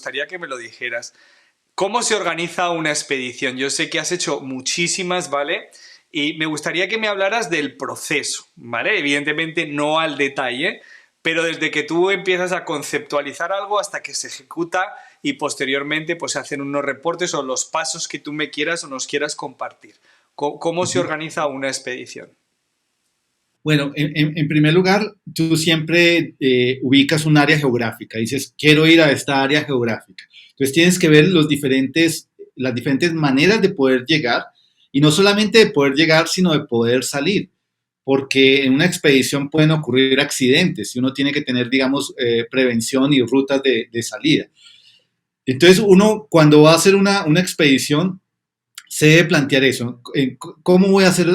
Gustaría que me lo dijeras. ¿Cómo se organiza una expedición? Yo sé que has hecho muchísimas, ¿vale? Y me gustaría que me hablaras del proceso, ¿vale? Evidentemente no al detalle, pero desde que tú empiezas a conceptualizar algo hasta que se ejecuta y posteriormente pues se hacen unos reportes o los pasos que tú me quieras o nos quieras compartir. ¿Cómo se Ujú. organiza una expedición? Bueno, en primer lugar, tú siempre ubicas un área geográfica. Dices, quiero ir a esta área geográfica. Entonces tienes que ver las diferentes maneras de poder llegar y no solamente de poder llegar, sino de poder salir. Porque en una expedición pueden ocurrir accidentes y uno tiene que tener, digamos, prevención y rutas de salida. Entonces uno, cuando va a hacer una expedición, se debe plantear eso. ¿Cómo voy a hacer,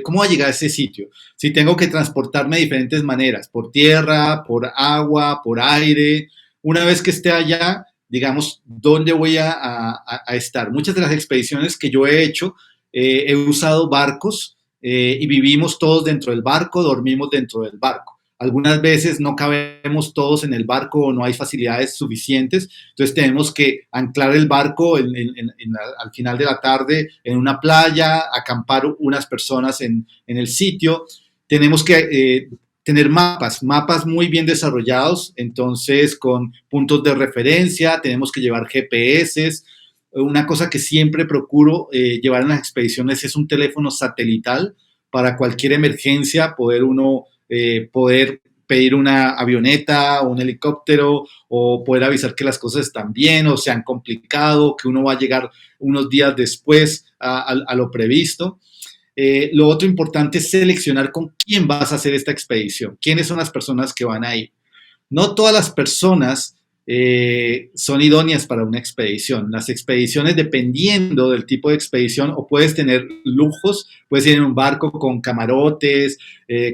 cómo voy a llegar a ese sitio? Si tengo que transportarme de diferentes maneras, por tierra, por agua, por aire. Una vez que esté allá, digamos, ¿dónde voy a estar? Muchas de las expediciones que yo he hecho, he usado barcos y vivimos todos dentro del barco, dormimos dentro del barco. Algunas veces no cabemos todos en el barco o no hay facilidades suficientes, entonces tenemos que anclar el barco al final de la tarde en una playa, acampar unas personas en el sitio. Tenemos que tener mapas muy bien desarrollados, entonces con puntos de referencia, tenemos que llevar GPS. Una cosa que siempre procuro llevar en las expediciones es un teléfono satelital para cualquier emergencia, poder pedir una avioneta o un helicóptero o poder avisar que las cosas están bien o se han complicado, que uno va a llegar unos días después a lo previsto. Lo otro importante es seleccionar con quién vas a hacer esta expedición, quiénes son las personas que van a ir. No todas las personas son idóneas para una expedición. Las expediciones, dependiendo del tipo de expedición, o puedes tener lujos, puedes ir en un barco con camarotes,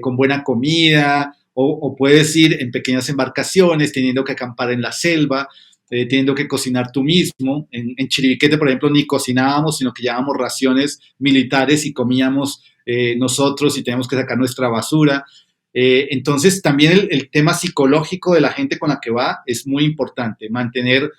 con buena comida, o puedes ir en pequeñas embarcaciones, teniendo que acampar en la selva, teniendo que cocinar tú mismo. En Chiribiquete, por ejemplo, ni cocinábamos, sino que llevábamos raciones militares y comíamos nosotros y teníamos que sacar nuestra basura. Entonces, también el tema psicológico de la gente con la que va es muy importante. Mantener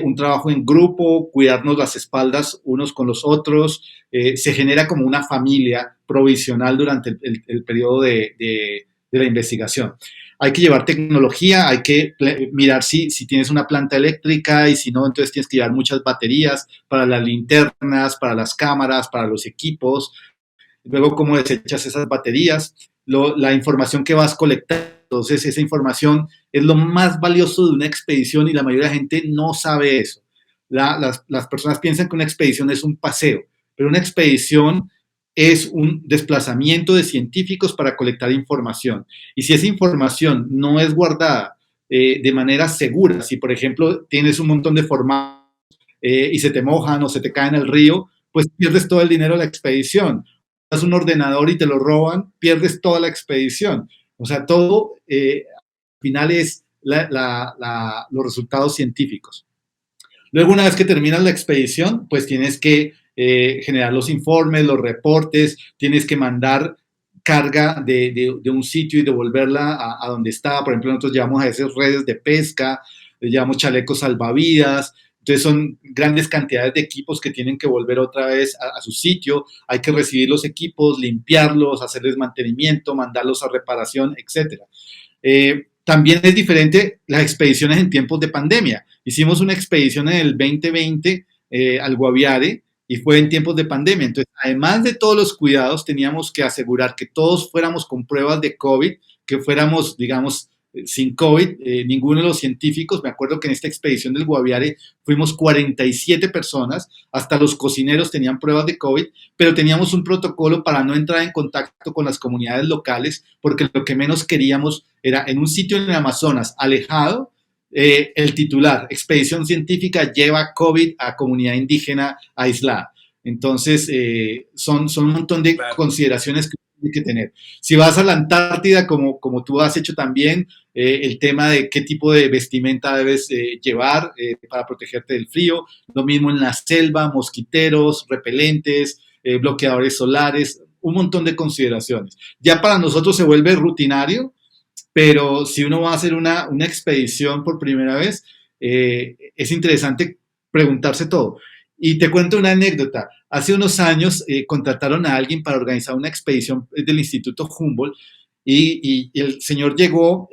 un trabajo en grupo, cuidarnos las espaldas unos con los otros. Se genera como una familia provisional durante el periodo de la investigación. Hay que llevar tecnología, hay que mirar si tienes una planta eléctrica y si no, entonces tienes que llevar muchas baterías para las linternas, para las cámaras, para los equipos. Luego, cómo desechas esas baterías, la información que vas colectando. Entonces, esa información es lo más valioso de una expedición y la mayoría de la gente no sabe eso. Las personas piensan que una expedición es un paseo, pero una expedición es un desplazamiento de científicos para colectar información. Y si esa información no es guardada de manera segura, si por ejemplo tienes un montón de formatos y se te mojan o se te caen en el río, pues pierdes todo el dinero de la expedición. Das un ordenador y te lo roban, pierdes toda la expedición. O sea, todo al final es los resultados científicos. Luego, una vez que terminas la expedición, pues tienes que generar los informes, los reportes, tienes que mandar carga de un sitio y devolverla a donde estaba. Por ejemplo, nosotros llevamos a veces redes de pesca, llevamos chalecos salvavidas, entonces son grandes cantidades de equipos que tienen que volver otra vez a su sitio. Hay que recibir los equipos, limpiarlos, hacerles mantenimiento, mandarlos a reparación, etcétera. También es diferente las expediciones en tiempos de pandemia. Hicimos una expedición en el 2020 al Guaviare y fue en tiempos de pandemia. Entonces, además de todos los cuidados, teníamos que asegurar que todos fuéramos con pruebas de COVID, que fuéramos, digamos, sin COVID. Ninguno de los científicos, me acuerdo que en esta expedición del Guaviare fuimos 47 personas, hasta los cocineros tenían pruebas de COVID, pero teníamos un protocolo para no entrar en contacto con las comunidades locales, porque lo que menos queríamos era en un sitio en el Amazonas alejado, el titular, expedición científica lleva COVID a comunidad indígena aislada. Entonces, son un montón de Claro. consideraciones que hay que tener. Si vas a la Antártida, como tú has hecho también, el tema de qué tipo de vestimenta debes llevar para protegerte del frío. Lo mismo en la selva, mosquiteros, repelentes, bloqueadores solares, un montón de consideraciones. Ya para nosotros se vuelve rutinario, pero si uno va a hacer una expedición por primera vez, es interesante preguntarse todo. Y te cuento una anécdota. Hace unos años contrataron a alguien para organizar una expedición del Instituto Humboldt y el señor llegó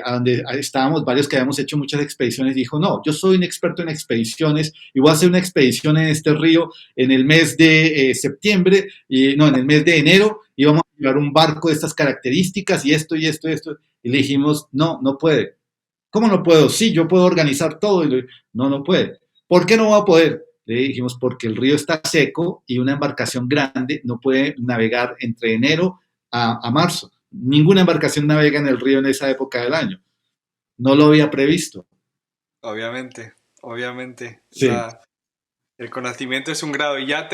a donde estábamos varios que habíamos hecho muchas expediciones y dijo, no, yo soy un experto en expediciones y voy a hacer una expedición en este río en el mes de septiembre, no, en el mes de enero y vamos a llevar un barco de estas características y esto y esto y esto. Y le dijimos, no, no puede. ¿Cómo no puedo? Sí, yo puedo organizar todo. No, no puede. ¿Por qué no va a poder? Le dijimos, porque el río está seco y una embarcación grande no puede navegar entre enero a marzo. Ninguna embarcación navega en el río en esa época del año. No lo había previsto. Obviamente, obviamente. Sí, El conocimiento es un grado. Y ya